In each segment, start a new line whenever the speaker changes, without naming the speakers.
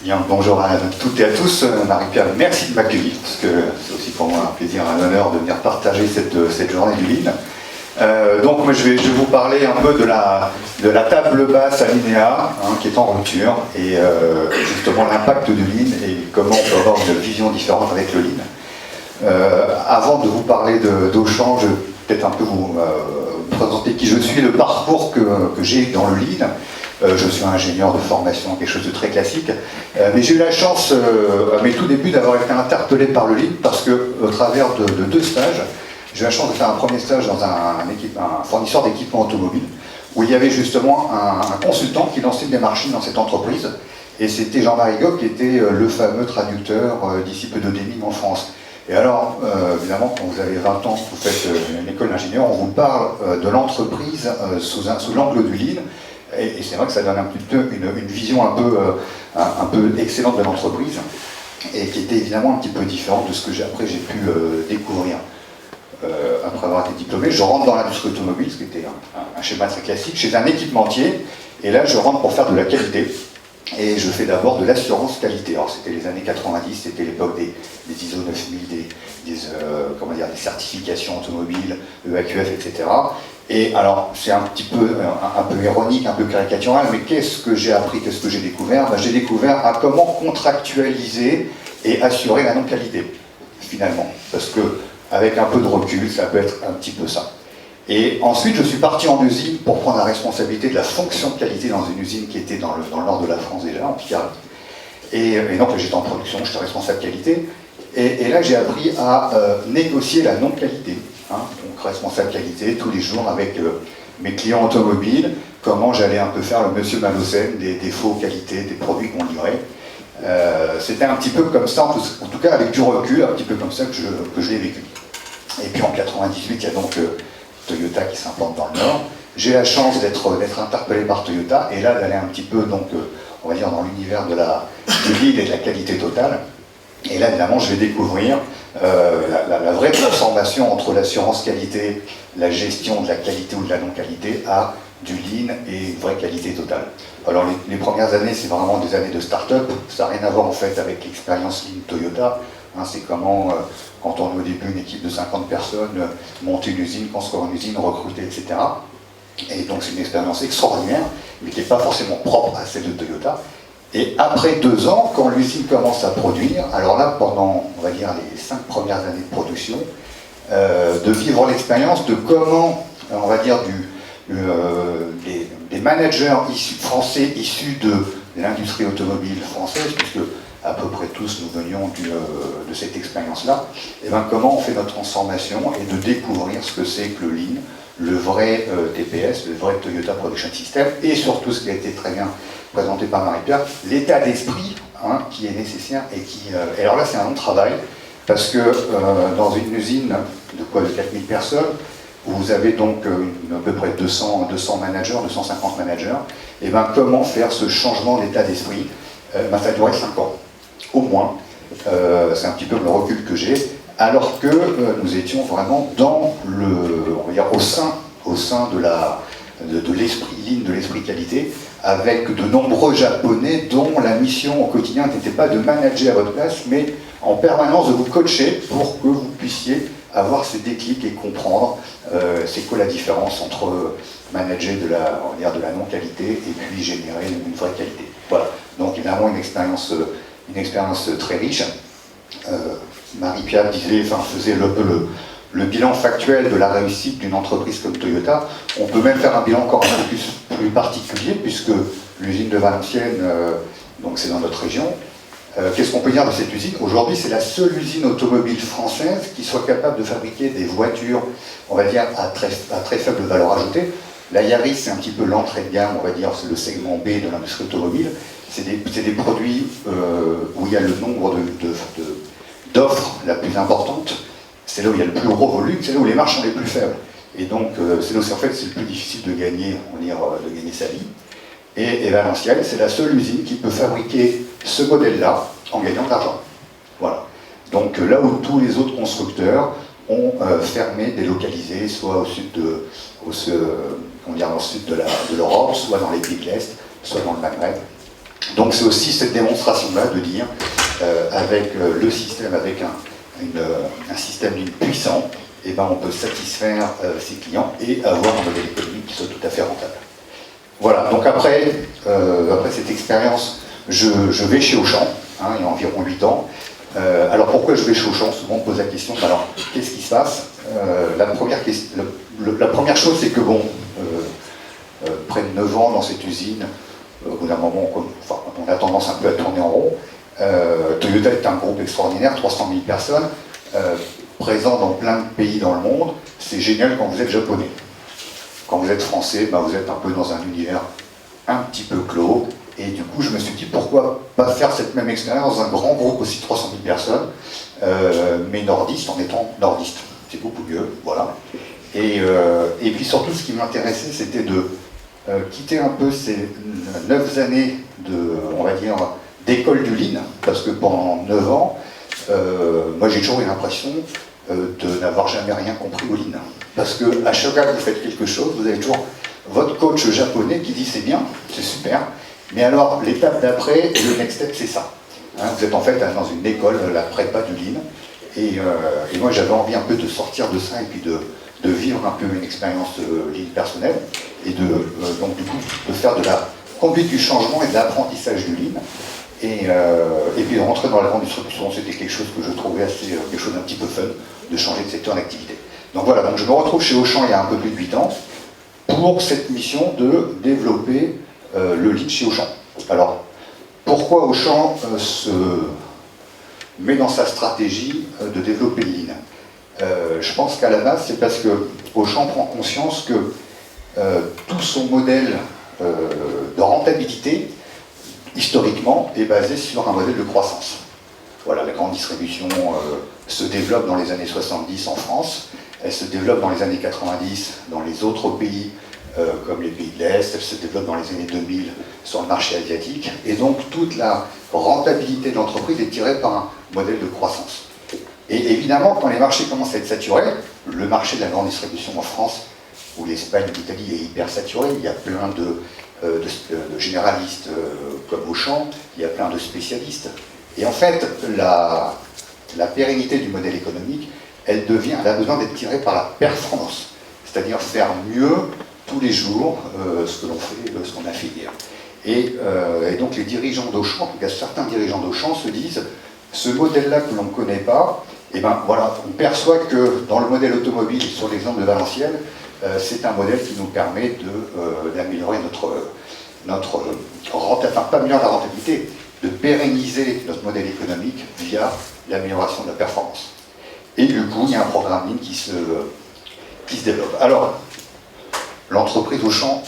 Bien, bonjour à toutes et à tous. Marie-Pierre, merci de m'accueillir, parce que c'est aussi pour moi un plaisir, un honneur de venir partager cette journée du Lean. Donc moi, je vais vous parler un peu de la table basse Alinéa, qui est en rupture, et justement l'impact du Lean et comment on peut avoir une vision différente avec le Lean. Avant de vous parler d'Auchan, je vais peut-être un peu vous présenter qui je suis, le parcours que j'ai dans le Lean. Je suis ingénieur de formation, quelque chose de très classique, mais j'ai eu la chance, à mes tout débuts, d'avoir été interpellé par le Lean, parce qu'au travers de 2 stages, j'ai eu la chance de faire un premier stage dans un fournisseur d'équipements automobiles, où il y avait justement un consultant qui lançait des machines dans cette entreprise, et c'était Jean-Marie Goc qui était le fameux traducteur disciple de Deming en France. Et alors, évidemment, quand vous avez 20 ans, vous faites une école d'ingénieur, on vous parle de l'entreprise sous l'angle du Lean. Et c'est vrai que ça donne un petit peu une vision un peu excellente de l'entreprise, et qui était évidemment un petit peu différente de ce que après j'ai pu découvrir. Après avoir été diplômé, je rentre dans l'industrie automobile, ce qui était un schéma très classique, chez un équipementier, et là je rentre pour faire de la qualité, et je fais d'abord de l'assurance qualité. Alors c'était les années 90, c'était l'époque des ISO 9000, des certifications automobiles, EAQF, etc. Et alors, c'est un peu ironique, un peu caricatural, mais qu'est-ce que j'ai appris, qu'est-ce que j'ai découvert? J'ai découvert à comment contractualiser et assurer la non-qualité, finalement. Parce que, avec un peu de recul, ça peut être un petit peu ça. Et ensuite, je suis parti en usine pour prendre la responsabilité de la fonction de qualité dans une usine qui était dans le nord de la France déjà, en Picardie. Et donc, j'étais en production, j'étais responsable qualité. Et là, j'ai appris à négocier la non-qualité. Donc responsable qualité tous les jours avec mes clients automobiles, comment j'allais un peu faire le monsieur Malocène des défauts qualité des produits qu'on livrait. C'était un petit peu comme ça, en tout cas avec du recul, un petit peu comme ça que je l'ai vécu. Et puis en 98, il y a donc Toyota qui s'implante dans le Nord. J'ai la chance d'être interpellé par Toyota, et là d'aller un petit peu, donc, on va dire, dans l'univers du Lean et de la qualité totale. Et là, évidemment, je vais découvrir la vraie transformation entre l'assurance qualité, la gestion de la qualité ou de la non-qualité, à du Lean et une vraie qualité totale. Alors, les premières années, c'est vraiment des années de start-up. Ça n'a rien à voir, en fait, avec l'expérience Lean Toyota. C'est comment, quand on est au début une équipe de 50 personnes, monter une usine, construire une usine, recruter, etc. Et donc, c'est une expérience extraordinaire, mais qui n'est pas forcément propre à celle de Toyota. Et après 2 ans, quand l'usine commence à produire, alors là, pendant, on va dire, les 5 premières années de production, de vivre l'expérience de comment, on va dire, des managers français issus de l'industrie automobile française, puisque à peu près tous nous venions de cette expérience-là, et bien comment on fait notre transformation et de découvrir ce que c'est que le Lean, le vrai TPS, le vrai Toyota Production System, et surtout ce qui a été très bien présenté par Marie-Pierre, l'état d'esprit qui est nécessaire et alors là c'est un long travail, parce que dans une usine de 4000 personnes, où vous avez donc à peu près 200 managers, 250 managers, et bien comment faire ce changement d'état d'esprit? Ça a duré 5 ans, au moins. C'est un petit peu le recul que j'ai, alors que nous étions vraiment dans on va dire, au sein de l'esprit Lean, de l'esprit qualité, avec de nombreux Japonais dont la mission au quotidien n'était pas de manager à votre place, mais en permanence de vous coacher pour que vous puissiez avoir ce déclic et comprendre c'est quoi la différence entre manager de la non-qualité et puis générer une vraie qualité. Voilà, donc évidemment une expérience très riche. Marie-Pierre faisait le bilan factuel de la réussite d'une entreprise comme Toyota. On peut même faire un bilan encore un peu plus particulier, puisque l'usine de Valenciennes, donc c'est dans notre région. Qu'est-ce qu'on peut dire de cette usine? Aujourd'hui, c'est la seule usine automobile française qui soit capable de fabriquer des voitures, on va dire, à très faible valeur ajoutée. La Yaris, c'est un petit peu l'entrée de gamme, on va dire, c'est le segment B de l'industrie automobile. C'est des produits où il y a le nombre d'offres la plus importante. C'est là où il y a le plus gros volume, c'est là où les marges sont les plus faibles. Et donc, c'est là où en fait, c'est le plus difficile de gagner sa vie. Et Valenciennes, c'est la seule usine qui peut fabriquer ce modèle-là en gagnant de l'argent. Voilà. Donc là où tous les autres constructeurs ont fermé, délocalisé, soit au sud de l'Europe, soit dans les pays de l'Est, soit dans le Maghreb. Donc c'est aussi cette démonstration-là de dire, avec le système, avec un système d'une puissant, eh ben, on peut satisfaire ses clients et avoir un modèle économique qui soit tout à fait rentable. Voilà, donc après cette expérience, je vais chez Auchan, hein, il y a environ 8 ans. Alors pourquoi je vais chez Auchan? Souvent on me pose la question, alors qu'est-ce qui se passe? La première chose, c'est que bon, près de 9 ans dans cette usine, au bout d'un moment, on a tendance un peu à tourner en rond. Toyota est un groupe extraordinaire, 300 000 personnes, présents dans plein de pays dans le monde. C'est génial quand vous êtes japonais. Quand vous êtes français, ben vous êtes un peu dans un univers un petit peu clos. Et du coup, je me suis dit, pourquoi pas faire cette même expérience dans un grand groupe aussi de 300 000 personnes, mais nordiste, en étant nordiste. C'est beaucoup mieux, voilà. Et puis surtout, ce qui m'intéressait, c'était de quitter un peu ces 9 années on va dire, d'école du Lean, parce que pendant 9 ans, moi j'ai toujours eu l'impression de n'avoir jamais rien compris au Lean. Parce qu'à chaque fois que vous faites quelque chose, vous avez toujours votre coach japonais qui dit c'est bien, c'est super, mais alors l'étape d'après, le next step, c'est ça. Hein, vous êtes en fait dans une école, la prépa du Lean, et moi j'avais envie un peu de sortir de ça et puis de vivre un peu une expérience Lean personnelle, et donc du coup de faire de la conduite du changement et de l'apprentissage du Lean. Et puis de rentrer dans la grande distribution, c'était quelque chose que je trouvais quelque chose d'un petit peu fun, de changer de secteur d'activité. Donc voilà, donc je me retrouve chez Auchan il y a un peu plus de 8 ans, pour cette mission de développer le Lean chez Auchan. Alors, pourquoi Auchan se met dans sa stratégie de développer le Lean? Je pense qu'à la base, c'est parce que Auchan prend conscience que tout son modèle de rentabilité, historiquement, est basé sur un modèle de croissance. Voilà, la grande distribution se développe dans les années 70 en France, elle se développe dans les années 90 dans les autres pays comme les pays de l'Est, elle se développe dans les années 2000 sur le marché asiatique, et donc toute la rentabilité de l'entreprise est tirée par un modèle de croissance. Et évidemment, quand les marchés commencent à être saturés, le marché de la grande distribution en France, ou l'Espagne ou l'Italie est hyper saturé, il y a plein de généralistes comme Auchan, il y a plein de spécialistes. Et en fait, la pérennité du modèle économique, elle a besoin d'être tirée par la performance, c'est-à-dire faire mieux tous les jours ce que l'on fait, ce qu'on a fait hier. Et donc les dirigeants d'Auchan, en tout cas certains dirigeants d'Auchan se disent, ce modèle-là que l'on ne connaît pas, et ben voilà, on perçoit que dans le modèle automobile, sur l'exemple de Valenciennes, c'est un modèle qui nous permet d'améliorer pas améliorer la rentabilité, de pérenniser notre modèle économique via l'amélioration de la performance. Et du coup, il y a un programme Lean qui se développe. Alors, l'entreprise Auchan,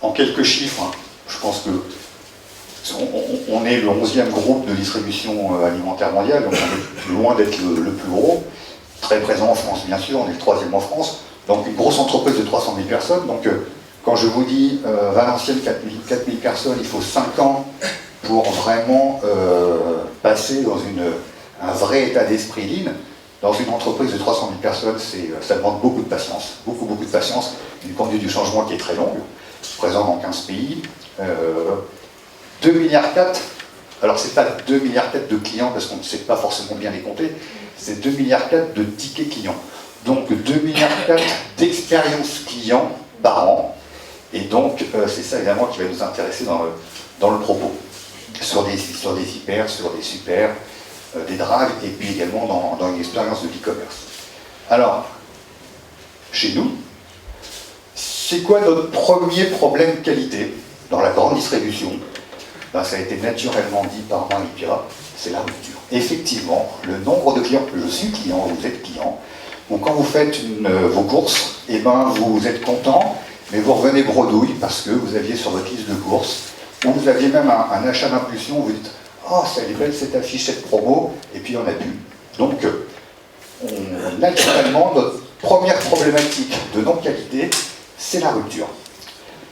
en quelques chiffres, hein, je pense que on est le 11e groupe de distribution alimentaire mondiale, donc on est loin d'être le plus gros, très présent en France bien sûr, on est le 3e en France, donc une grosse entreprise de 300 000 personnes, donc quand je vous dis Valenciennes 4 000 personnes, il faut 5 ans pour vraiment passer dans un vrai état d'esprit Lean. Dans une entreprise de 300 000 personnes, ça demande beaucoup de patience, beaucoup de patience, une conduite du changement qui est très longue, présent dans 15 pays, 2,4 milliards, alors c'est pas 2,4 milliards de clients parce qu'on ne sait pas forcément bien les compter, c'est 2,4 milliards de tickets clients. Donc 2,4 milliards d'expériences clients par an, et donc c'est ça évidemment qui va nous intéresser dans le propos, sur des hyper, sur des super, des drives, et puis également dans une expérience de e-commerce. Alors, chez nous, c'est quoi notre premier problème qualité dans la grande distribution? Ben, ça a été naturellement dit par Marie-Pierre, c'est la rupture. Effectivement, le nombre de clients, je suis client, vous êtes client, ou quand vous faites vos courses, eh ben, vous êtes content, mais vous revenez bredouille parce que vous aviez sur votre liste de courses, ou vous aviez même un achat d'impulsion, vous dites « Oh, ça est belle cette affiche, cette promo », et puis on a plus. Donc, naturellement, notre première problématique de non-qualité, c'est la rupture.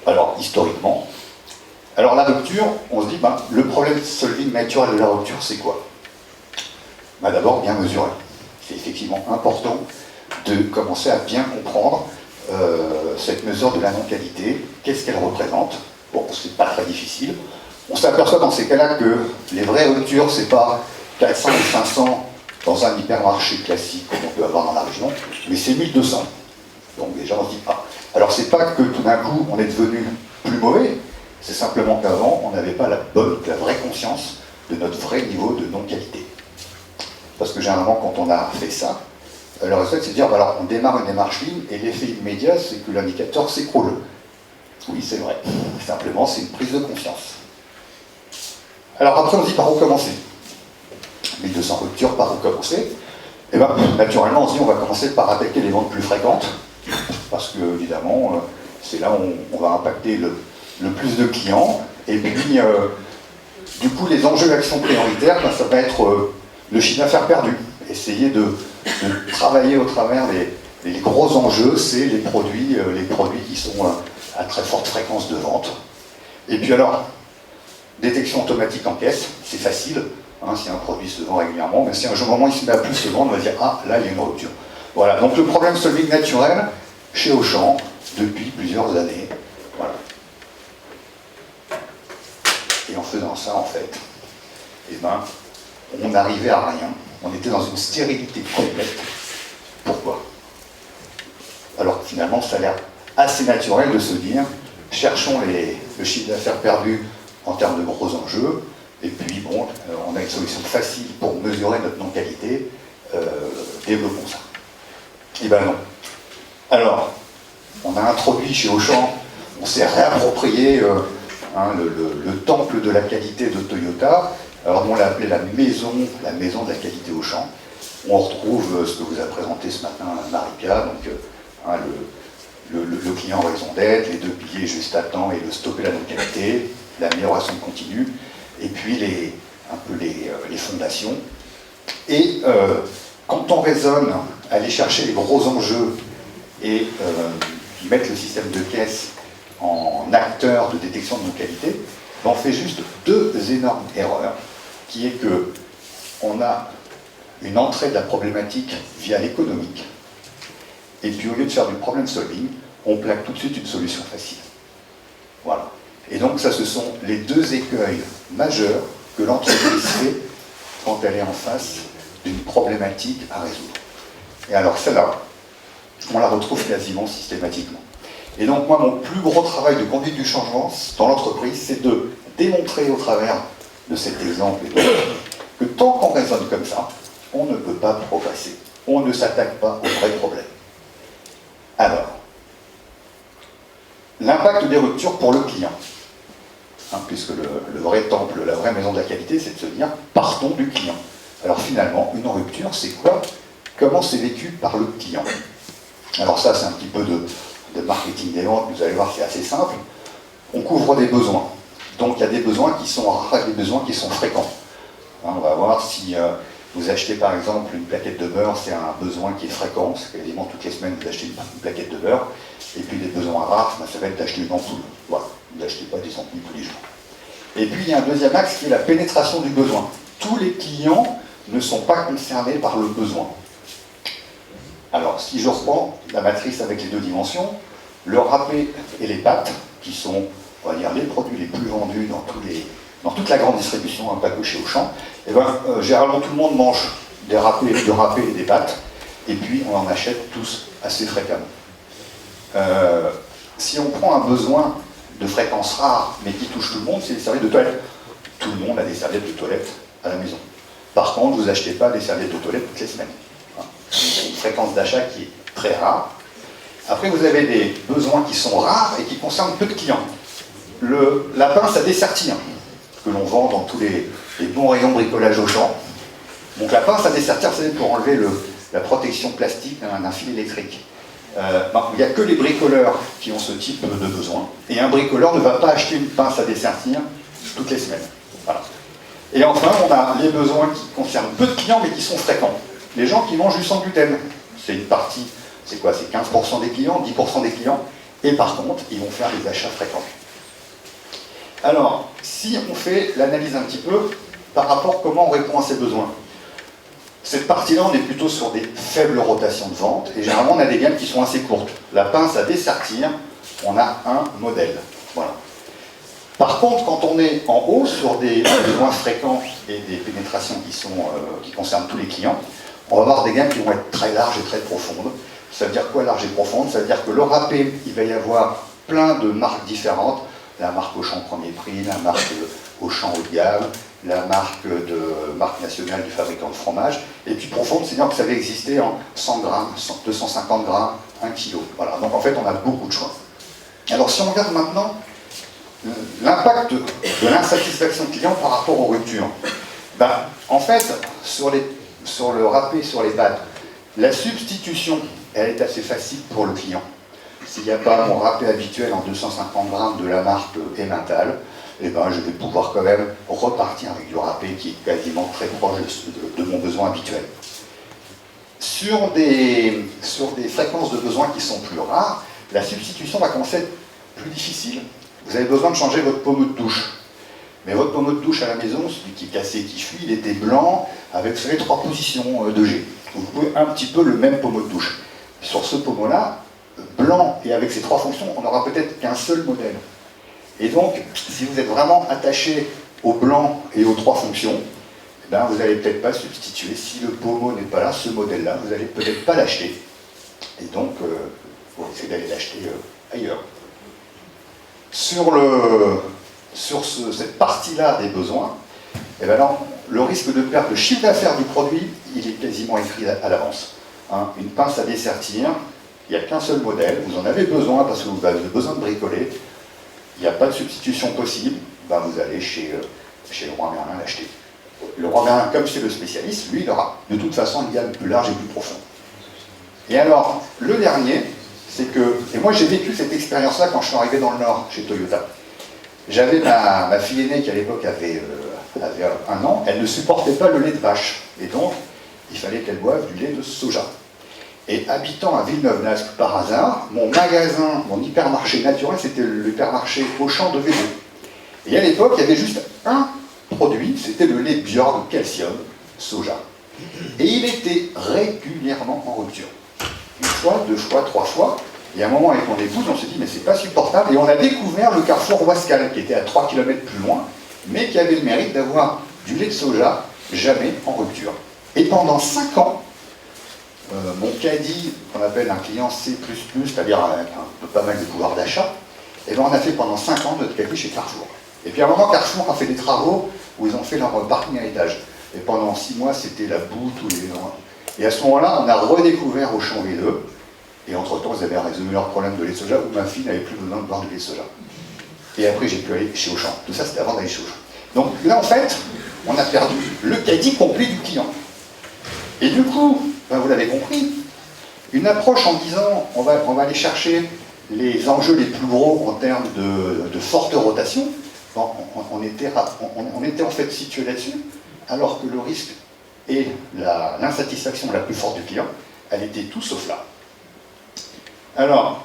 Alors, historiquement, la rupture, on se dit, ben, le problème solving naturel de la rupture, c'est quoi? Ben, d'abord, bien mesurer. C'est effectivement important de commencer à bien comprendre cette mesure de la non-qualité, qu'est-ce qu'elle représente? Bon, c'est pas très difficile. On s'aperçoit dans ces cas-là que les vraies ruptures, c'est pas 400 ou 500 dans un hypermarché classique comme on peut avoir dans la région, mais c'est 1200. Donc déjà on se dit, ah, alors c'est pas que tout d'un coup on est devenu plus mauvais, c'est simplement qu'avant on n'avait pas la vraie conscience de notre vrai niveau de non-qualité. Parce que généralement quand on a fait ça, le résultat c'est de dire, bah, alors on démarre une démarche ligne et l'effet immédiat c'est que l'indicateur s'écroule. Oui c'est vrai, simplement c'est une prise de conscience. Alors après on se dit par où commencer? 1200 ruptures, par où commencer? Et bien naturellement on se dit on va commencer par attaquer les ventes plus fréquentes, parce que évidemment c'est là où on va impacter le plus de clients, et puis du coup les enjeux d'action prioritaire, ben, ça va être le chiffre d'affaires perdu. Essayer de travailler au travers les gros enjeux, c'est les produits qui sont à très forte fréquence de vente. Et puis alors, détection automatique en caisse, c'est facile, hein, si un produit se vend régulièrement, mais si un moment il se met à plus se vendre, on va dire ah là il y a une rupture. Voilà, donc le problème solving naturel chez Auchan depuis plusieurs années. Voilà. Et en faisant ça, en fait, eh ben, on n'arrivait à rien. On était dans une stérilité complète. Pourquoi? Alors que finalement, ça a l'air assez naturel de se dire, cherchons le chiffre d'affaires perdu en termes de gros enjeux, et puis bon, on a une solution facile pour mesurer notre non-qualité, développons ça. Eh ben non. Alors, on a introduit chez Auchan, on s'est réapproprié le temple de la qualité de Toyota. Alors on l'a appelé la maison de la qualité Auchan. On retrouve ce que vous a présenté ce matin Marie-Pia, donc le client en raison d'être, les deux piliers juste à temps et le stopper la non-qualité, l'amélioration continue, et puis les fondations. Et quand on raisonne, aller chercher les gros enjeux et mettre le système de caisse en acteur de détection de non-qualité, on fait juste deux énormes erreurs, qui est que on a une entrée de la problématique via l'économique, et puis au lieu de faire du problem solving, on plaque tout de suite une solution facile. Voilà. Et donc ça, ce sont les deux écueils majeurs que l'entreprise fait quand elle est en face d'une problématique à résoudre. Et alors celle-là, on la retrouve quasiment systématiquement. Et donc moi, mon plus gros travail de conduite du changement dans l'entreprise, c'est de démontrer au travers de cet exemple et d'autres que tant qu'on raisonne comme ça, on ne peut pas progresser. On ne s'attaque pas aux vrais problèmes. Alors, l'impact des ruptures pour le client. Hein, puisque le vrai temple, la vraie maison de la qualité, c'est de se dire, partons du client. Alors finalement, une rupture, c'est quoi? Comment c'est vécu par le client? Alors ça, c'est un petit peu de marketing des ventes, vous allez voir, c'est assez simple. On couvre des besoins. Donc il y a des besoins qui sont rares et des besoins qui sont fréquents. Hein, on va voir si vous achetez par exemple une plaquette de beurre, c'est un besoin qui est fréquent, c'est quasiment toutes les semaines vous achetez une plaquette de beurre, et puis des besoins rares, ça va être d'acheter une ampoule. Voilà, vous n'achetez pas des ampoules tous les jours. Et puis il y a un deuxième axe qui est la pénétration du besoin. Tous les clients ne sont pas concernés par le besoin. Alors, si je reprends la matrice avec les deux dimensions, le râpé et les pâtes, qui sont, on va dire, les produits les plus vendus dans toute la grande distribution, pas que chez Auchan, et ben, généralement tout le monde mange du râpé et des pâtes, et puis on en achète tous assez fréquemment. Si on prend un besoin de fréquence rare, mais qui touche tout le monde, c'est les serviettes de toilette. Tout le monde a des serviettes de toilette à la maison. Par contre, vous n'achetez pas des serviettes de toilette toutes les semaines. C'est une fréquence d'achat qui est très rare. Après, vous avez des besoins qui sont rares et qui concernent peu de clients. La pince à dessertir, que l'on vend dans tous les bons rayons bricolage Auchan. Donc la pince à dessertir, c'est pour enlever la protection plastique d'un fil électrique. Il n'y a que les bricoleurs qui ont ce type de besoin. Et un bricoleur ne va pas acheter une pince à dessertir toutes les semaines. Voilà. Et enfin, on a les besoins qui concernent peu de clients, mais qui sont fréquents. Les gens qui mangent du sans gluten, c'est une partie, c'est quoi? C'est 15% des clients, 10% des clients, et par contre, ils vont faire des achats fréquents. Alors, si on fait l'analyse un petit peu, par rapport à comment on répond à ces besoins, cette partie-là, on est plutôt sur des faibles rotations de vente, et généralement, on a des gammes qui sont assez courtes. La pince à dessertir, on a un modèle. Voilà. Par contre, quand on est en haut sur des besoins fréquents et des pénétrations qui concernent tous les clients, on va avoir des gammes qui vont être très larges et très profondes. Ça veut dire quoi, large et profonde? Ça veut dire que le râpé, il va y avoir plein de marques différentes. La marque Auchan premier prix, la marque Auchan haut de gamme, la marque nationale du fabricant de fromage. Et puis profonde, c'est-à-dire que ça va exister en 100 grammes, 250 grammes, 1 kg. Voilà, donc en fait, on a beaucoup de choix. Alors si on regarde maintenant l'impact de l'insatisfaction client par rapport aux ruptures, ben, en fait, sur le râpé, sur les pâtes, la substitution, elle est assez facile pour le client. S'il n'y a pas mon râpé habituel en 250 grammes de la marque Emmental, eh ben, je vais pouvoir quand même repartir avec du râpé qui est quasiment très proche de mon besoin habituel. Sur des fréquences de besoins qui sont plus rares, la substitution va commencer à être plus difficile. Vous avez besoin de changer votre pommeau de douche. Mais votre pommeau de douche à la maison, celui qui est cassé et qui fuit, il était blanc avec, vous savez, 3 positions de G. Vous pouvez un petit peu le même pommeau de douche. Sur ce pommeau-là, blanc et avec ces 3 fonctions, on n'aura peut-être qu'un seul modèle. Et donc, si vous êtes vraiment attaché au blanc et aux 3 fonctions, eh ben, vous n'allez peut-être pas substituer. Si le pommeau n'est pas là, ce modèle-là, vous n'allez peut-être pas l'acheter. Et donc, vous risquez d'aller l'acheter ailleurs. Sur cette partie-là des besoins, eh ben alors, le risque de perte de chiffre d'affaires du produit, il est quasiment écrit à l'avance. Hein, une pince à dessertir, il n'y a qu'un seul modèle, vous en avez besoin parce que vous avez besoin de bricoler, il n'y a pas de substitution possible, ben vous allez chez Leroy Merlin l'acheter. Le Leroy Merlin, comme c'est le spécialiste, lui, il aura de toute façon une gamme plus large et plus profonde. Et alors, le dernier, c'est que, et moi j'ai vécu cette expérience-là quand je suis arrivé dans le Nord, chez Toyota. J'avais ma fille aînée qui à l'époque avait 1 an, elle ne supportait pas le lait de vache. Et donc, il fallait qu'elle boive du lait de soja. Et habitant à Villeneuve-Nasque par hasard, mon magasin, mon hypermarché naturel, c'était l'hypermarché Auchan de Vélo. Et à l'époque, il y avait juste un produit, c'était le lait Bjorg calcium soja. Et il était régulièrement en rupture. 1 fois, 2 fois, 3 fois. Et à un moment, avec mon épouse, on s'est dit, mais c'est pas supportable. Et on a découvert le carrefour Wascal, qui était à 3 km plus loin, mais qui avait le mérite d'avoir du lait de soja jamais en rupture. Et pendant 5 ans, mon caddie, qu'on appelle un client C++, c'est-à-dire avec pas mal de pouvoir d'achat, et ben on a fait pendant 5 ans notre caddie chez Carrefour. Et puis à un moment, Carrefour a fait des travaux où ils ont fait leur parking à étage. Et pendant 6 mois, c'était la boue tous les ans. Et à ce moment-là, on a redécouvert Auchan V2. Et entre-temps, ils avaient résolu leur problème de lait de soja où ma fille n'avait plus besoin de boire du lait de soja. Et après, j'ai pu aller chez Auchan. Tout ça, c'était avant d'aller chez Auchan. Donc là, en fait, on a perdu le caddie complet du client. Et du coup, ben, vous l'avez compris, une approche en disant on va aller chercher les enjeux les plus gros en termes de forte rotation, ben, on était en fait situé là-dessus, alors que le risque et l'insatisfaction la plus forte du client, elle était tout sauf là. Alors,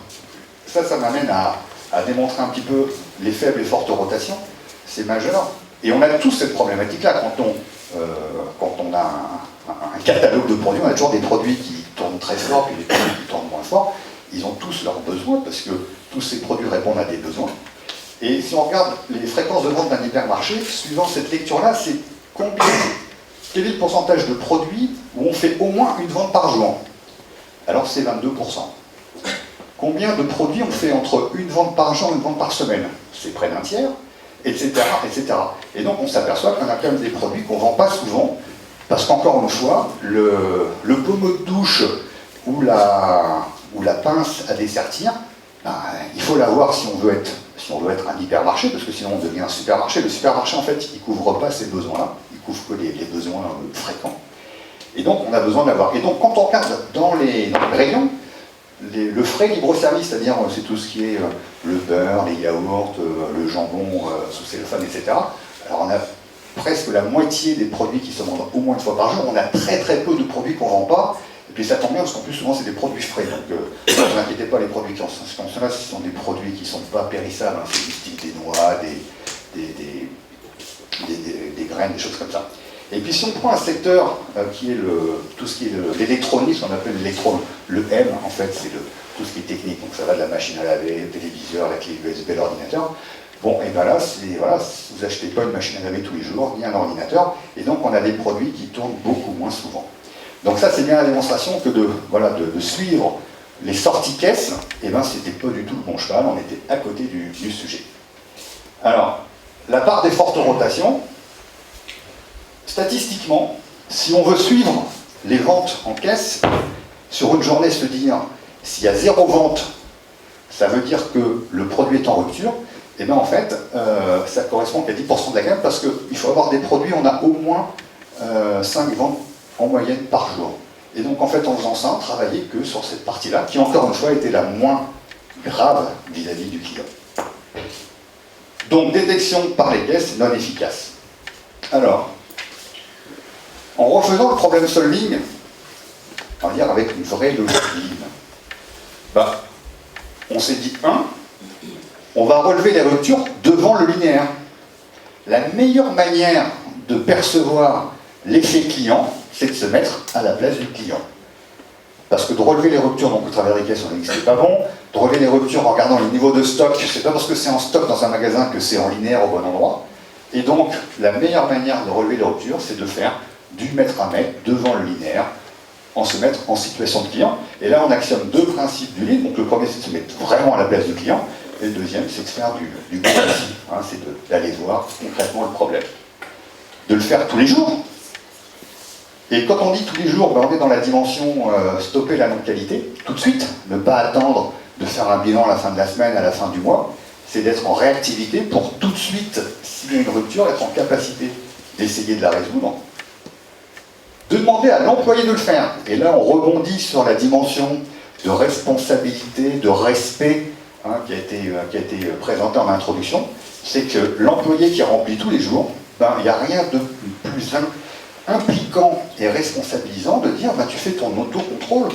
ça m'amène à démontrer un petit peu les faibles et fortes rotations, c'est majeur, et on a tous cette problématique-là quand on a un catalogue de produits, on a toujours des produits qui tournent très fort, puis des produits qui tournent moins fort, ils ont tous leurs besoins, parce que tous ces produits répondent à des besoins. Et si on regarde les fréquences de vente d'un hypermarché, suivant cette lecture-là, c'est quel est le pourcentage de produits où on fait au moins une vente par jour? Alors c'est 22%. Combien de produits on fait entre une vente par jour et une vente par semaine? C'est près d'un tiers, etc., etc. Et donc on s'aperçoit qu'on a quand même des produits qu'on ne vend pas souvent, parce qu'encore une fois, le pommeau de douche ou la pince à dessertir, ben, il faut l'avoir si on veut être un hypermarché, parce que sinon on devient un supermarché. Le supermarché, en fait, il ne couvre pas ces besoins-là, il couvre que les besoins fréquents. Et donc on a besoin d'avoir. Et donc quand on regarde dans les rayons, le frais libre-service, c'est-à-dire c'est tout ce qui est le beurre, les yaourts, le jambon sous cellophane, etc. Alors on a presque la moitié des produits qui se vendent au moins une fois par jour. On a très très peu de produits qu'on ne vend pas. Et puis ça tombe bien parce qu'en plus souvent c'est des produits frais. Donc ne vous inquiétez pas, les produits qui sont là, ce sont des produits qui ne sont pas périssables. Hein. C'est du style des noix, des graines, des choses comme ça. Et puis si on prend un secteur qui est tout ce qui est l'électronique, ce qu'on appelle le M, en fait, c'est tout ce qui est technique, donc ça va de la machine à laver, le téléviseur, la clé USB, l'ordinateur. Bon, et bien là, voilà, vous n'achetez pas une machine à laver tous les jours, ni un ordinateur, et donc on a des produits qui tournent beaucoup moins souvent. Donc ça, c'est bien la démonstration que de suivre les sorties caisses, et ben c'était pas du tout le bon cheval, on était à côté du sujet. Alors, la part des fortes rotations, statistiquement, si on veut suivre les ventes en caisse, sur une journée se dire, s'il y a 0 vente, ça veut dire que le produit est en rupture, et bien en fait, ça correspond qu'à 10% de la gamme, parce qu'il faut avoir des produits, on a au moins 5 ventes en moyenne par jour. Et donc en fait, en faisant ça, on travaillait que sur cette partie-là, qui encore une fois était la moins grave vis-à-vis du client. Donc détection par les caisses non efficace. Alors, en refaisant le problem solving, on va dire avec une vraie logique lean, on s'est dit, on va relever les ruptures devant le linéaire. La meilleure manière de percevoir l'effet client, c'est de se mettre à la place du client. Parce que de relever les ruptures, donc au travers des caisses, on a dit que c'était pas bon. De relever les ruptures en regardant les niveaux de stock, c'est pas parce que c'est en stock dans un magasin que c'est en linéaire au bon endroit. Et donc, la meilleure manière de relever les ruptures, c'est de faire du mètre à mètre devant le linéaire, en se mettre en situation de client. Et là, on actionne 2 principes du lean. Donc le premier, c'est de se mettre vraiment à la place du client. Et le deuxième, c'est de faire du bon principe. C'est d'aller voir concrètement le problème. De le faire tous les jours. Et quand on dit tous les jours, on est dans la dimension stopper la non-qualité, tout de suite, ne pas attendre de faire un bilan à la fin de la semaine, à la fin du mois, c'est d'être en réactivité pour tout de suite, s'il y a une rupture, être en capacité d'essayer de la résoudre. De demander à l'employé de le faire. Et là, on rebondit sur la dimension de responsabilité, de respect qui a été présentée en introduction. C'est que l'employé qui remplit tous les jours, il n'y a rien de plus impliquant et responsabilisant de dire tu fais ton auto-contrôle.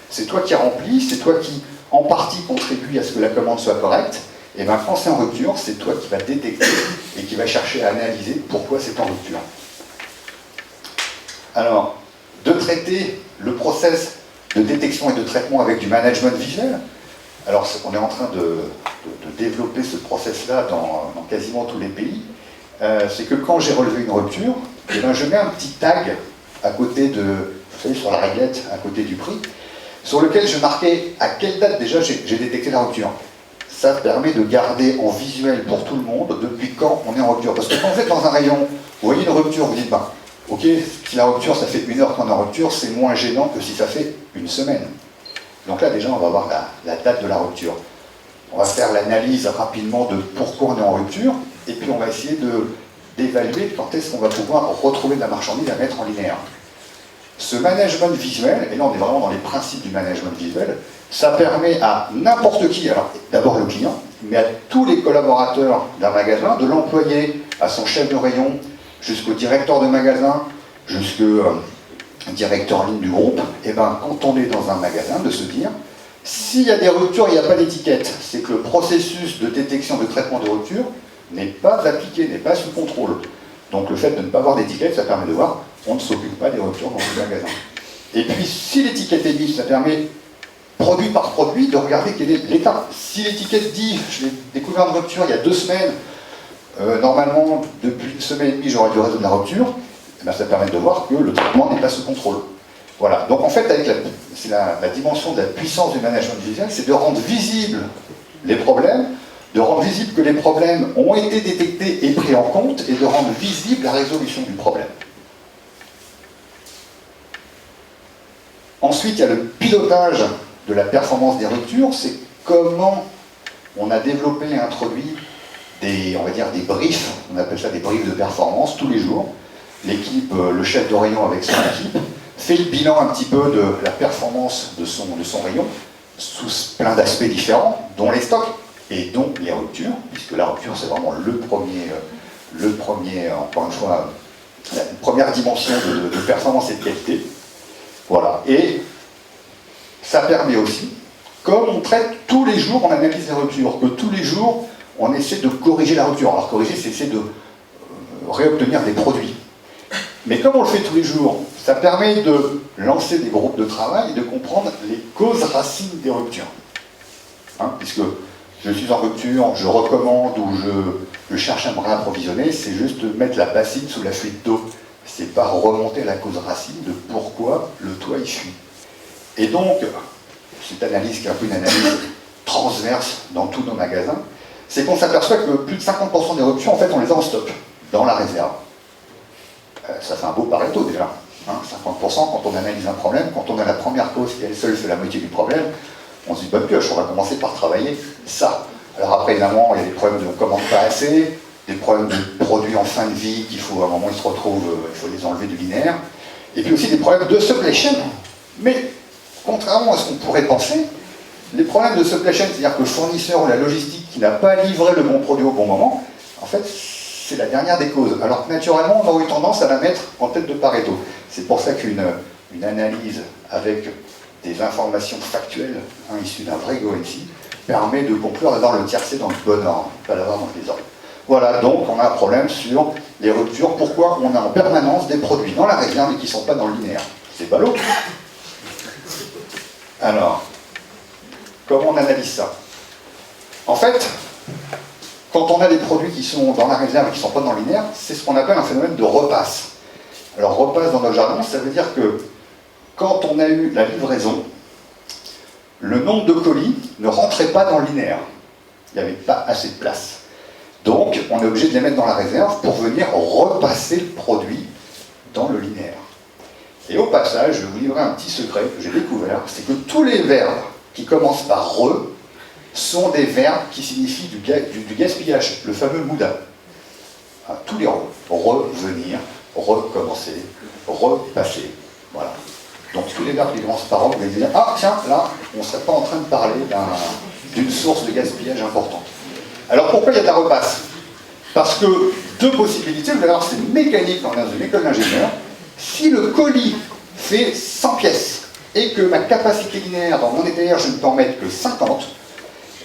C'est toi qui remplis, c'est toi qui en partie contribue à ce que la commande soit correcte. Et quand c'est en rupture, c'est toi qui vas détecter et qui va chercher à analyser pourquoi c'est en rupture. Alors, de traiter le process de détection et de traitement avec du management visuel. Alors, on est en train de développer ce process-là dans quasiment tous les pays. C'est que quand j'ai relevé une rupture, je mets un petit tag à côté de, vous savez, sur la réglette, à côté du prix, sur lequel je marquais à quelle date déjà j'ai détecté la rupture. Ça permet de garder en visuel pour tout le monde depuis quand on est en rupture. Parce que quand vous êtes dans un rayon, vous voyez une rupture, vous dites, ok, si la rupture, ça fait 1 heure qu'on est en rupture, c'est moins gênant que si ça fait 1 semaine. Donc là, déjà, on va voir la date de la rupture. On va faire l'analyse rapidement de pourquoi on est en rupture, et puis on va essayer d'évaluer quand est-ce qu'on va pouvoir retrouver de la marchandise à mettre en linéaire. Ce management visuel, et là on est vraiment dans les principes du management visuel, ça permet à n'importe qui, alors d'abord le client, mais à tous les collaborateurs d'un magasin, de l'employé à son chef de rayon, jusqu'au directeur de magasin, jusqu'au directeur ligne du groupe, et quand on est dans un magasin, de se dire, s'il y a des ruptures, il n'y a pas d'étiquette, c'est que le processus de détection de traitement de rupture n'est pas appliqué, n'est pas sous contrôle. Donc le fait de ne pas avoir d'étiquette, ça permet de voir, on ne s'occupe pas des ruptures dans le magasin. Et puis si l'étiquette est mise, ça permet, produit par produit, de regarder quel est l'état. Si l'étiquette dit, je l'ai découvert une rupture il y a 2 semaines, normalement, depuis 1 semaine et demie, j'aurais dû résoudre la rupture, ça permet de voir que le traitement n'est pas sous contrôle. Voilà, donc en fait, c'est la dimension de la puissance du management visuel, c'est de rendre visibles les problèmes, de rendre visible que les problèmes ont été détectés et pris en compte, et de rendre visible la résolution du problème. Ensuite, il y a le pilotage de la performance des ruptures, c'est comment on a développé et introduit on va dire des briefs, on appelle ça des briefs de performance tous les jours. L'équipe, le chef de rayon avec son équipe, fait le bilan un petit peu de la performance de son rayon, sous plein d'aspects différents, dont les stocks et dont les ruptures, puisque la rupture c'est vraiment le premier, encore une fois, la première dimension de performance et de qualité. Voilà, et ça permet aussi, comme on traite tous les jours, on analyse les ruptures, que tous les jours, on essaie de corriger la rupture. Alors corriger, c'est essayer de réobtenir des produits. Mais comme on le fait tous les jours, ça permet de lancer des groupes de travail et de comprendre les causes racines des ruptures. Puisque je suis en rupture, je recommande ou je cherche à me réapprovisionner, c'est juste mettre la bassine sous la fuite d'eau. C'est pas remonter à la cause racine de pourquoi le toit y fuit. Et donc, cette analyse qui est un peu une analyse transverse dans tous nos magasins, c'est qu'on s'aperçoit que plus de 50% des ruptures, en fait, on les a en stock, dans la réserve. Ça fait un beau Pareto déjà. 50% quand on analyse un problème, quand on a la première cause qui elle seule fait la moitié du problème, on se dit bonne pioche, on va commencer par travailler ça. Alors après, évidemment, il y a des problèmes de commande pas assez, des problèmes de produits en fin de vie qu'il faut, à un moment, ils se retrouvent, il faut les enlever du linéaire, et puis aussi des problèmes de supply chain. Mais, contrairement à ce qu'on pourrait penser, les problèmes de supply chain, c'est-à-dire que le fournisseur ou la logistique qui n'a pas livré le bon produit au bon moment, en fait, c'est la dernière des causes. Alors que naturellement, on aurait eu tendance à la mettre en tête de Pareto. C'est pour ça qu'une analyse avec des informations factuelles, issues d'un vrai GoNC, permet de conclure d'avoir le tiercé dans le bon ordre, pas l'avoir dans le désordre. Voilà, donc on a un problème sur les ruptures. Pourquoi on a en permanence des produits dans la réserve et qui ne sont pas dans le linéaire? C'est ballot. Alors, comment on analyse ça? En fait, quand on a des produits qui sont dans la réserve et qui ne sont pas dans le linéaire, c'est ce qu'on appelle un phénomène de repasse. Alors, repasse dans notre jargon, ça veut dire que quand on a eu la livraison, le nombre de colis ne rentrait pas dans le linéaire. Il n'y avait pas assez de place. Donc, on est obligé de les mettre dans la réserve pour venir repasser le produit dans le linéaire. Et au passage, je vais vous livrer un petit secret que j'ai découvert, c'est que tous les verbes qui commencent par « re » sont des verbes qui signifient du gaspillage, le fameux mouda. Tous les « re ». Revenir, recommencer, repasser. Voilà. Donc tous les verbes qui commencent par « re », vous allez dire « Ah, tiens, là, on ne serait pas en train de parler d'une source de gaspillage importante. » Alors pourquoi il y a de la repasse? Parce que deux possibilités, vous allez voir, c'est mécanique dans une école d'ingénieur. Si le colis fait 100 pièces et que ma capacité linéaire dans mon étagère, je ne peux en mettre que 50,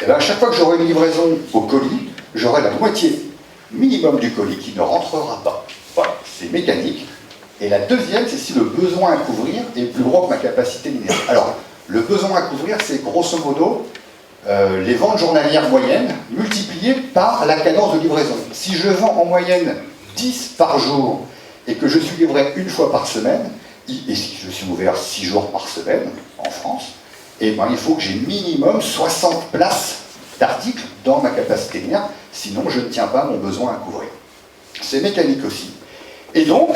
et bien à chaque fois que j'aurai une livraison au colis, j'aurai la moitié minimum du colis qui ne rentrera pas. Voilà, c'est mécanique. Et la deuxième, c'est si le besoin à couvrir est plus gros que ma capacité linéaire. Alors, le besoin à couvrir, c'est grosso modo les ventes journalières moyennes multipliées par la cadence de livraison. Si je vends en moyenne 10 par jour et que je suis livré une fois par semaine, et si je suis ouvert 6 jours par semaine en France, eh ben, il faut que j'ai minimum 60 places d'articles dans ma capacité linéaire, sinon je ne tiens pas mon besoin à couvrir. C'est mécanique aussi. Et donc,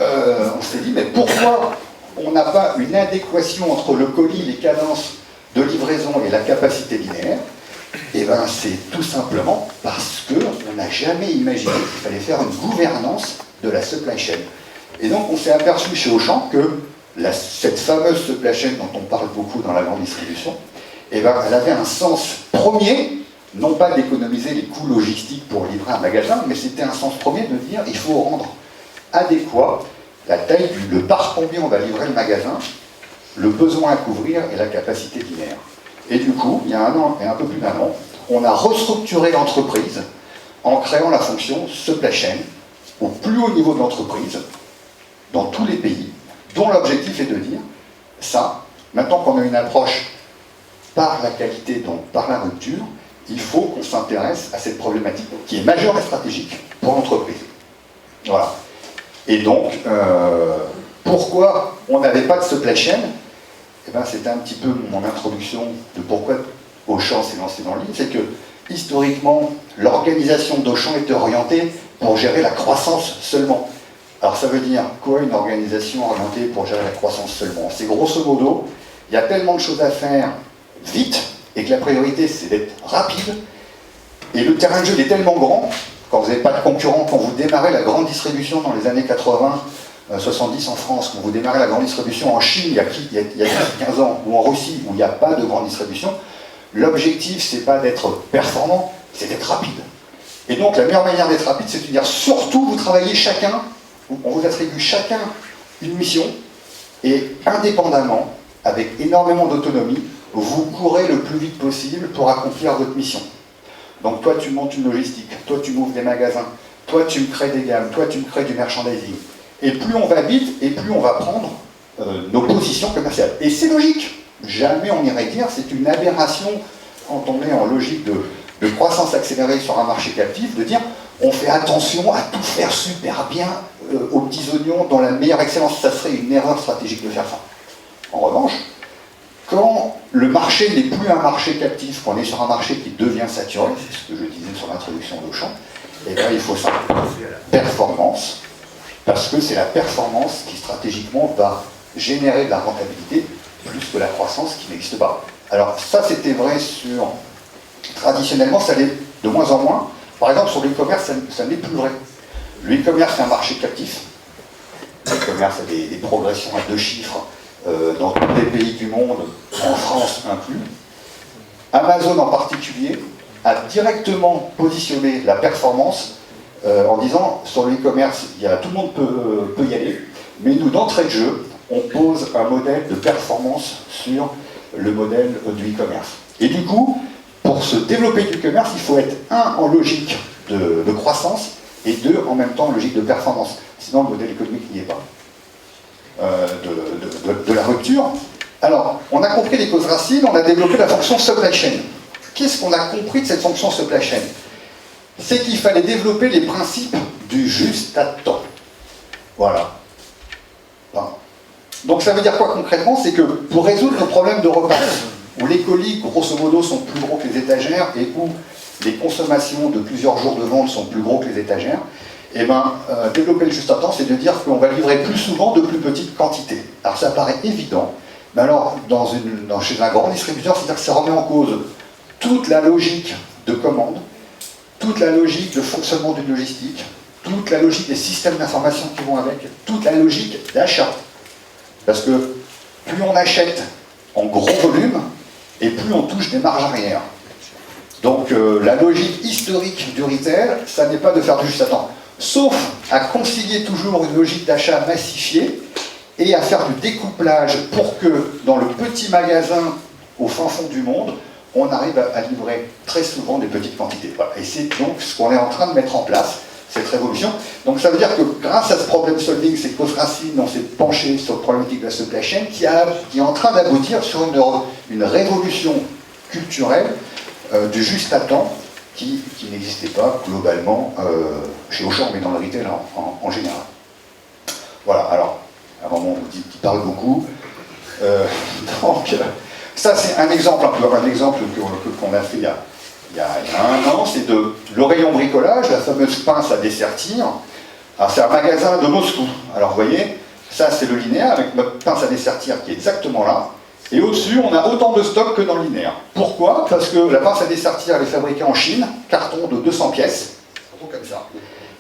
on s'est dit, mais pourquoi on n'a pas une adéquation entre le colis, les cadences de livraison et la capacité linéaire? Eh bien, c'est tout simplement parce qu'on n'a jamais imaginé qu'il fallait faire une gouvernance de la supply chain. Et donc, on s'est aperçu chez Auchan que cette fameuse supply chain dont on parle beaucoup dans la grande distribution, eh ben, elle avait un sens premier, non pas d'économiser les coûts logistiques pour livrer un magasin, mais c'était un sens premier de dire il faut rendre adéquat la taille le par combien on va livrer le magasin, le besoin à couvrir et la capacité linéaire. Et du coup, il y a un an et un peu plus d'un an, on a restructuré l'entreprise en créant la fonction supply chain au plus haut niveau de l'entreprise, dans tous les pays, dont l'objectif est de dire, ça, maintenant qu'on a une approche par la qualité, donc par la rupture, il faut qu'on s'intéresse à cette problématique qui est majeure et stratégique pour l'entreprise. Voilà. Et donc, pourquoi on n'avait pas de supply chain? Eh ben, c'était un petit peu mon introduction de pourquoi Auchan s'est lancé dans le ligne, c'est que, historiquement, l'organisation d'Auchan était orientée pour gérer la croissance seulement. Alors ça veut dire quoi une organisation orientée pour gérer la croissance seulement? C'est grosso modo, il y a tellement de choses à faire vite, et que la priorité c'est d'être rapide, et le terrain de jeu est tellement grand, quand vous n'avez pas de concurrents, quand vous démarrez la grande distribution dans les années 80, 70 en France, quand vous démarrez la grande distribution en Chine il y a 15 ans, ou en Russie où il n'y a pas de grande distribution, l'objectif c'est pas d'être performant, c'est d'être rapide. Et donc la meilleure manière d'être rapide, c'est de dire surtout vous travaillez chacun, on vous attribue chacun une mission, et indépendamment, avec énormément d'autonomie, vous courez le plus vite possible pour accomplir votre mission. Donc toi tu montes une logistique, toi tu m'ouvres des magasins, toi tu me crées des gammes, toi tu me crées du merchandising. Et plus on va vite, et plus on va prendre nos positions commerciales. Et c'est logique. Jamais on irait dire c'est une aberration quand on est en logique de croissance accélérée sur un marché captif, de dire on fait attention à tout faire super bien aux petits oignons dans la meilleure excellence. Ça serait une erreur stratégique de faire ça. En revanche, quand le marché n'est plus un marché captif, qu'on est sur un marché qui devient saturé, c'est ce que je disais sur l'introduction d'Auchan, et bien il faut s'intéresser à la performance, parce que c'est la performance qui stratégiquement va générer de la rentabilité plus que la croissance qui n'existe pas. Alors ça c'était vrai sur... Traditionnellement ça l'est de moins en moins. Par exemple sur l'e-commerce ça n'est plus vrai. Le-commerce c'est un marché captif. Le-commerce a des progressions à 2 chiffres dans tous les pays du monde, en France inclus. Amazon en particulier a directement positionné la performance en disant sur le e-commerce, tout le monde peut y aller, mais nous d'entrée de jeu, on pose un modèle de performance sur le modèle du e-commerce. Et du coup, pour se développer du e-commerce, il faut être en logique de croissance et 2 en même temps en logique de performance. Sinon le modèle économique n'y est pas. De la rupture. Alors, on a compris les causes racines, on a développé la fonction supply chain. Qu'est-ce qu'on a compris de cette fonction supply chain? C'est qu'il fallait développer les principes du juste à temps. Voilà. Donc ça veut dire quoi concrètement? C'est que pour résoudre nos problèmes de repas, où les colis, grosso modo, sont plus gros que les étagères, et où les consommations de plusieurs jours de vente sont plus gros que les étagères, eh bien, développer le juste à temps, c'est de dire qu'on va livrer plus souvent de plus petites quantités. Alors ça paraît évident, mais alors chez un grand distributeur, c'est-à-dire que ça remet en cause toute la logique de commande, toute la logique de fonctionnement d'une logistique, toute la logique des systèmes d'information qui vont avec, toute la logique d'achat. Parce que plus on achète en gros volume, et plus on touche des marges arrière. Donc la logique historique du retail, ça n'est pas de faire du juste à temps. Sauf à concilier toujours une logique d'achat massifiée et à faire du découplage pour que dans le petit magasin au fin fond du monde, on arrive à livrer très souvent des petites quantités. Voilà. Et c'est donc ce qu'on est en train de mettre en place, cette révolution. Donc ça veut dire que grâce à ce problem solving, ces causes racines, on s'est penché sur le problématique de la supply chain qui est en train d'aboutir sur une révolution culturelle du juste à temps qui n'existait pas globalement chez Auchan, mais dans le retail en général. Voilà, alors, à un moment, on vous dit qu'il parle beaucoup. Donc, ça, c'est un exemple qu'on a fait il y a 1 an, c'est de le rayon bricolage, la fameuse pince à dessertir. Alors, c'est un magasin de Moscou. Alors, vous voyez, ça, c'est le linéaire avec notre pince à dessertir qui est exactement là. Et au-dessus, on a autant de stock que dans le linéaire. Pourquoi? Parce que la pince à dessertir, elle est fabriquée en Chine, carton de 200 pièces, comme ça.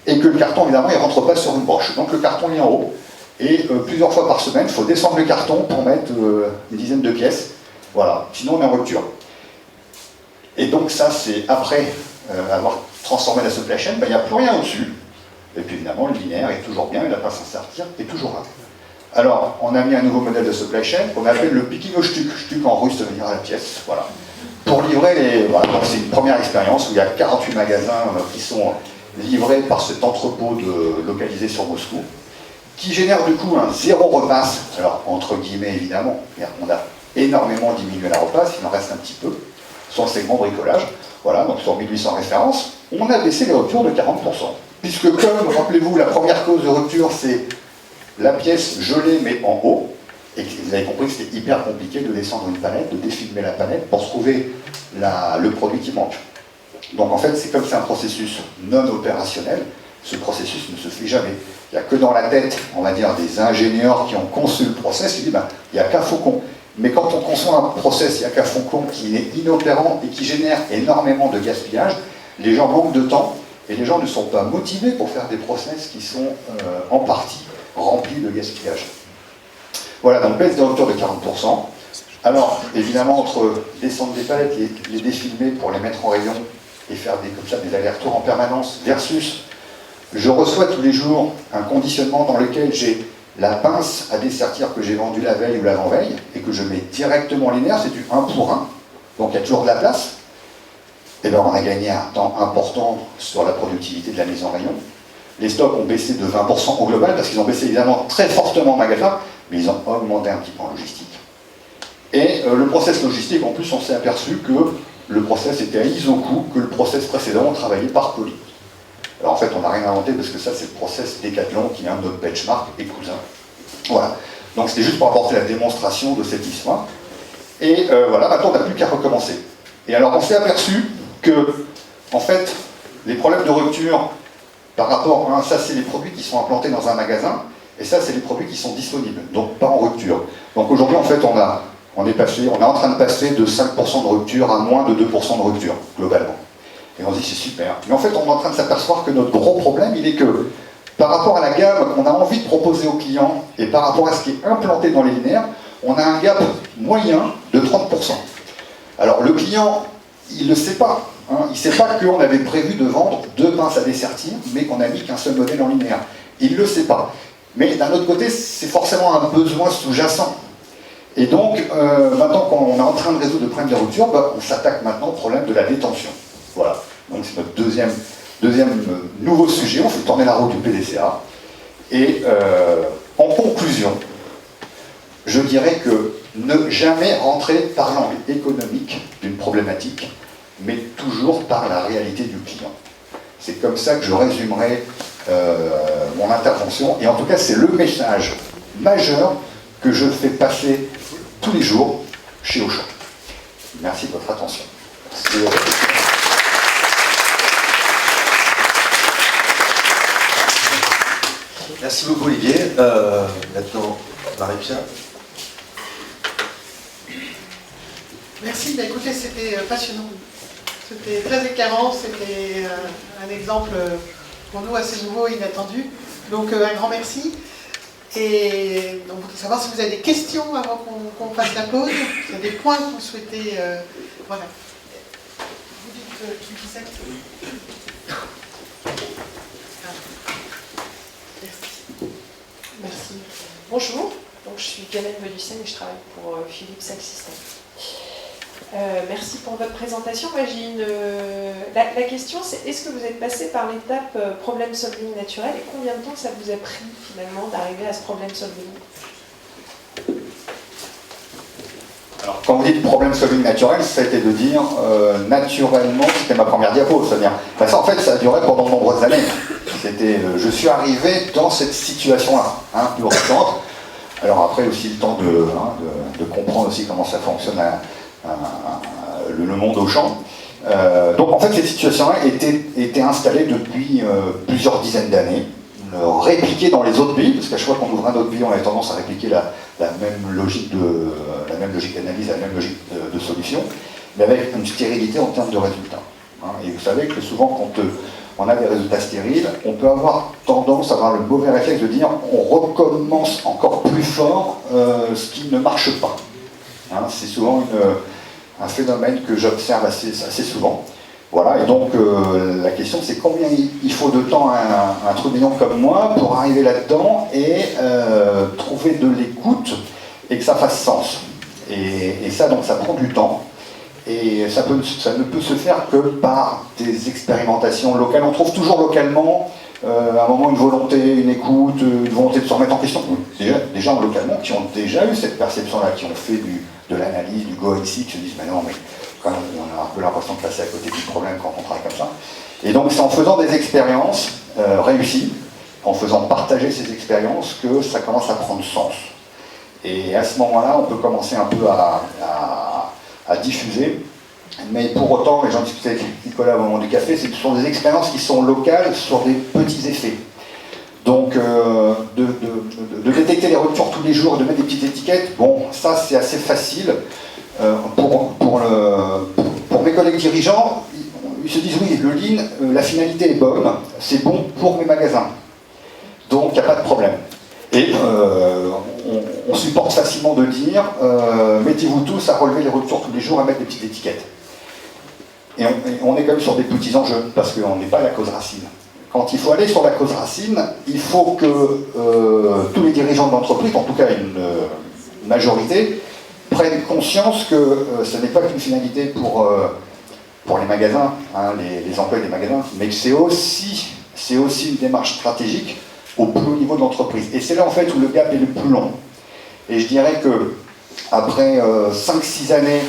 Et que le carton, évidemment, il ne rentre pas sur une broche. Donc le carton est en haut. Et plusieurs fois par semaine, il faut descendre le carton pour mettre une dizaine de pièces. Voilà, sinon on est en rupture. Et donc ça, c'est après avoir transformé la supply chain, il n'y a plus rien au-dessus. Et puis évidemment, le linéaire est toujours bien, et la pince à dessertir est toujours là. Alors, on a mis un nouveau modèle de supply chain qu'on appelle le picking au Stück. Stück en russe, ça veut dire à la pièce. Voilà. Pour livrer les... Voilà, c'est une première expérience où il y a 48 magasins qui sont livrés par cet entrepôt localisé sur Moscou, qui génère du coup un zéro repasse. Alors, entre guillemets, évidemment, on a énormément diminué la repasse, il en reste un petit peu, sur le segment bricolage. Voilà, donc sur 1800 références, on a baissé les ruptures de 40%. Puisque comme, rappelez-vous, la première cause de rupture, c'est la pièce gelée mais en haut, et vous avez compris que c'était hyper compliqué de descendre une palette, de défilmer la palette pour trouver le produit qui manque. Donc en fait, c'est comme c'est un processus non opérationnel, ce processus ne se fait jamais. Il n'y a que dans la tête, on va dire, des ingénieurs qui ont conçu le process, qui disent, il n'y a qu'un faucon. Mais quand on conçoit un process, il n'y a qu'un faucon qui est inopérant et qui génère énormément de gaspillage, les gens manquent de temps et les gens ne sont pas motivés pour faire des process qui sont en partie remplis de gaspillage. Voilà, donc baisse de rupture de 40%. Alors, évidemment, entre descendre des palettes, les défilmer pour les mettre en rayon et faire comme ça des allers-retours en permanence, versus je reçois tous les jours un conditionnement dans lequel j'ai la pince à dessertir que j'ai vendue la veille ou l'avant-veille et que je mets directement linéaire, c'est du 1 pour 1, donc il y a toujours de la place. Et bien on a gagné un temps important sur la productivité de la mise en rayon. Les stocks ont baissé de 20% au global, parce qu'ils ont baissé évidemment très fortement en magasin, mais ils ont augmenté un petit peu en logistique. Et le process logistique, en plus, on s'est aperçu que le process était à ISOCOU, que le process précédent travaillait par colis. Alors en fait, on n'a rien inventé, parce que ça, c'est le process Decathlon, qui est un de nos benchmarks et cousins. Voilà. Donc c'était juste pour apporter la démonstration de cette histoire. Et voilà, maintenant, on n'a plus qu'à recommencer. Et alors, on s'est aperçu que, en fait, les problèmes de rupture par rapport à ça, c'est les produits qui sont implantés dans un magasin, et ça, c'est les produits qui sont disponibles, donc pas en rupture. Donc aujourd'hui, en fait, on est en train de passer de 5% de rupture à moins de 2% de rupture, globalement. Et on se dit, c'est super. Mais en fait, on est en train de s'apercevoir que notre gros problème, il est que, par rapport à la gamme qu'on a envie de proposer aux clients, et par rapport à ce qui est implanté dans les linéaires, on a un gap moyen de 30%. Alors, le client, il ne le sait pas. Hein, il ne sait pas qu'on avait prévu de vendre 2 pinces à dessertir, mais qu'on a mis qu'un seul modèle en linéaire. Il ne le sait pas. Mais d'un autre côté, c'est forcément un besoin sous-jacent. Et donc, maintenant qu'on est en train de résoudre le problème des ruptures, on s'attaque maintenant au problème de la détention. Voilà. Donc c'est notre deuxième nouveau sujet. On fait tourner la roue du PDCA. Et en conclusion, je dirais que ne jamais rentrer par l'angle économique d'une problématique, mais toujours par la réalité du client. C'est comme ça que je résumerai mon intervention, et en tout cas c'est le message majeur que je fais passer tous les jours chez Auchan. Merci de votre attention.
Merci beaucoup Olivier. Maintenant, Marie-Pierre.
Merci, bah écoutez, c'était passionnant. C'était très éclairant, c'était un exemple pour nous assez nouveau et inattendu. Donc un grand merci. Et donc, vous savoir si vous avez des questions avant qu'on fasse la pause, s'il y a des points que vous souhaitez. Voilà. Vous dites qui vous êtes. Merci.
Merci. Bonjour, donc, je suis Gamelle Medusen et je travaille pour Philips System. Merci pour votre présentation. Moi, j'ai la question, c'est est-ce que vous êtes passé par l'étape problem solving naturel et combien de temps ça vous a pris finalement d'arriver à ce problem solving?
Alors, quand vous dites problem solving naturel, ça a été de dire naturellement, c'était ma première diapo, c'est-à-dire, ça en fait, ça a duré pendant de nombreuses années. C'était, je suis arrivé dans cette situation-là, plus récente. Alors après aussi le temps de comprendre aussi comment ça fonctionne le monde Auchan. Donc en fait cette situation-là était installée depuis plusieurs dizaines d'années, répliquée dans les autres pays, parce qu'à chaque fois qu'on ouvre un autre pays, on a tendance à répliquer la même logique d'analyse, la même logique de solution, mais avec une stérilité en termes de résultats. Et vous savez que souvent quand on a des résultats stériles, on peut avoir tendance à avoir le mauvais réflexe de dire on recommence encore plus fort ce qui ne marche pas. C'est souvent un phénomène que j'observe assez souvent. Voilà, et donc la question c'est combien il faut de temps à un trublion comme moi pour arriver là-dedans et trouver de l'écoute et que ça fasse sens. Et ça, donc ça prend du temps. Et ça ne peut se faire que par des expérimentations locales. On trouve toujours localement, à un moment, une volonté, une écoute, une volonté de se remettre en question. Des gens localement qui ont déjà eu cette perception-là, qui ont fait de l'analyse, du go and see, qui se disent, mais non, mais quand même, on a un peu l'impression de passer à côté du problème quand on travaille comme ça. Et donc, c'est en faisant des expériences réussies, en faisant partager ces expériences, que ça commence à prendre sens. Et à ce moment-là, on peut commencer un peu à diffuser, mais pour autant, et j'en discutais avec Nicolas au moment du café, ce sont des expériences qui sont locales sur des petits effets. Donc, de détecter les ruptures tous les jours, de mettre des petites étiquettes, bon, ça c'est assez facile. Pour mes collègues dirigeants, ils se disent oui, le lean, la finalité est bonne, c'est bon pour mes magasins. Donc, il n'y a pas de problème. Et on supporte facilement de dire mettez-vous tous à relever les ruptures tous les jours, à mettre des petites étiquettes. Et on est quand même sur des petits enjeux, parce qu'on n'est pas la cause racine. Quand il faut aller sur la cause racine, il faut que tous les dirigeants de l'entreprise, en tout cas une majorité, prennent conscience que ce n'est pas qu'une finalité pour les magasins, les employés des magasins, mais que c'est aussi c'est aussi une démarche stratégique au plus haut niveau de l'entreprise. Et c'est là en fait où le gap est le plus long. Et je dirais que après 5-6 années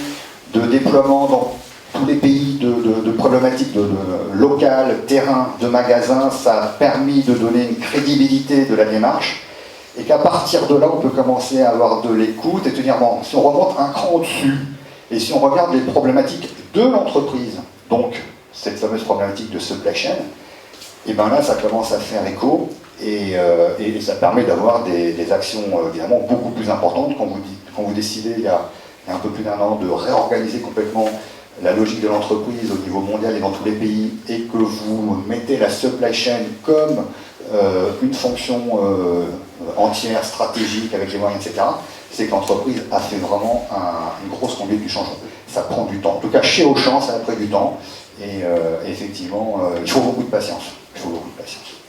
de déploiement dans tous les pays de problématiques locales, terrain, de magasins, ça a permis de donner une crédibilité de la démarche. Et qu'à partir de là, on peut commencer à avoir de l'écoute et te dire, bon, si on remonte un cran au-dessus, et si on regarde les problématiques de l'entreprise, donc cette fameuse problématique de supply chain, et bien là, ça commence à faire écho, et ça permet d'avoir des actions évidemment beaucoup plus importantes quand vous décidez, il y a un peu plus d'1 an, de réorganiser complètement la logique de l'entreprise au niveau mondial et dans tous les pays, et que vous mettez la supply chain comme une fonction entière, stratégique, avec les moyens, etc., c'est que l'entreprise a fait vraiment une grosse conduite du changement. Ça prend du temps. En tout cas, chez Auchan, ça a pris du temps. Et effectivement, il faut beaucoup de patience. Il faut beaucoup de patience.